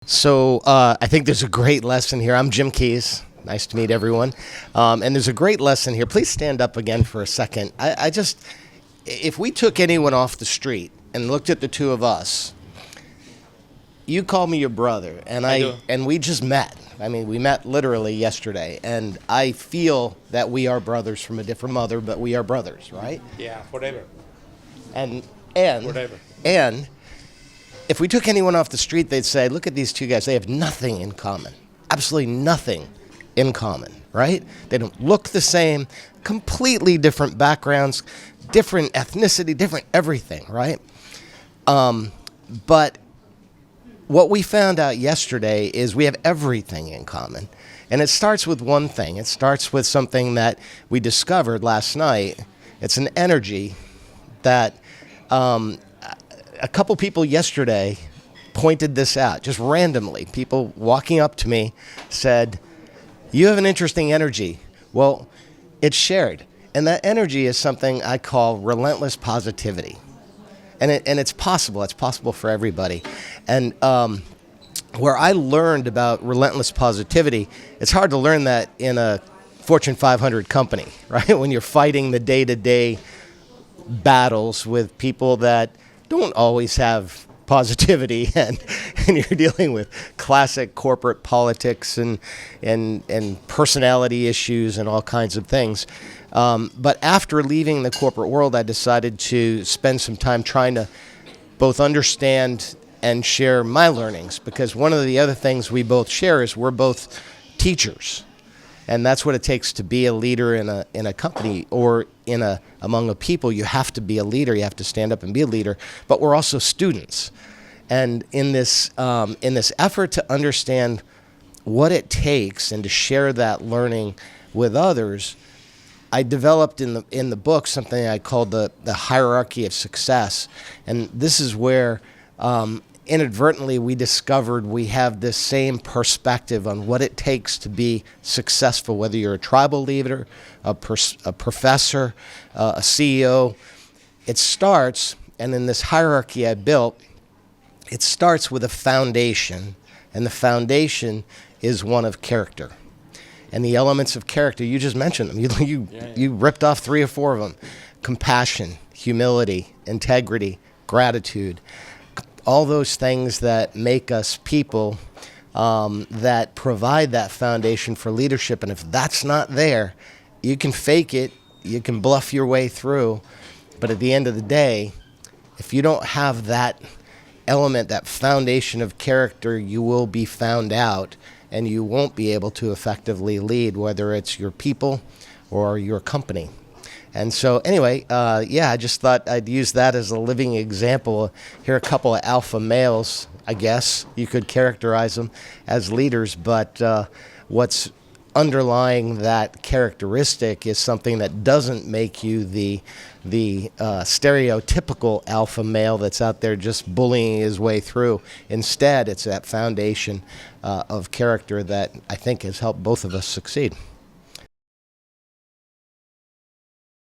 So I think there's a great lesson here. I'm Jim Keys. Nice to meet everyone. And there's a great lesson here. Please stand up again for a second. If we took anyone off the street and looked at the two of us, you call me your brother, and I do. and we just met. I mean, we met literally yesterday, and I feel that we are brothers from a different mother, but we are brothers, right? Yeah, forever. And and Whatever. and if we took anyone off the street, they'd say, look at these two guys. They have nothing in common. Absolutely nothing in common, right? They don't look the same, completely different backgrounds, different ethnicity, different everything, right? But what we found out yesterday is we have everything in common. And it starts with one thing. It starts with something that we discovered last night. It's an energy that a couple people yesterday pointed this out, just randomly. People walking up to me said, you have an interesting energy. Well, it's shared. And that energy is something I call relentless positivity. And it's possible. It's possible for everybody. And where I learned about relentless positivity, it's hard to learn that in a Fortune 500 company, right? When you're fighting the day-to-day battles with people that don't always have positivity and you're dealing with classic corporate politics and personality issues and all kinds of things. But after leaving the corporate world, I decided to spend some time trying to both understand and share my learnings, because one of the other things we both share is we're both teachers. And that's what it takes to be a leader in a company or among a people. You have to be a leader. You have to stand up and be a leader. But we're also students. And in this effort to understand what it takes and to share that learning with others, I developed in the book something I called the hierarchy of success. And this is where inadvertently we discovered we have this same perspective on what it takes to be successful, whether you're a tribal leader, a professor, a CEO. It starts, and in this hierarchy I built, it starts with a foundation, and the foundation is one of character. And the elements of character, you just mentioned them. You ripped off 3 or 4 of them. Compassion, humility, integrity, gratitude. All those things that make us people that provide that foundation for leadership. And if that's not there, you can fake it, you can bluff your way through. But at the end of the day, if you don't have that element, that foundation of character, you will be found out and you won't be able to effectively lead, whether it's your people or your company. And so anyway, I just thought I'd use that as a living example. Here are a couple of alpha males, I guess. You could characterize them as leaders, but what's underlying that characteristic is something that doesn't make you the stereotypical alpha male that's out there just bullying his way through. Instead, it's that foundation of character that I think has helped both of us succeed.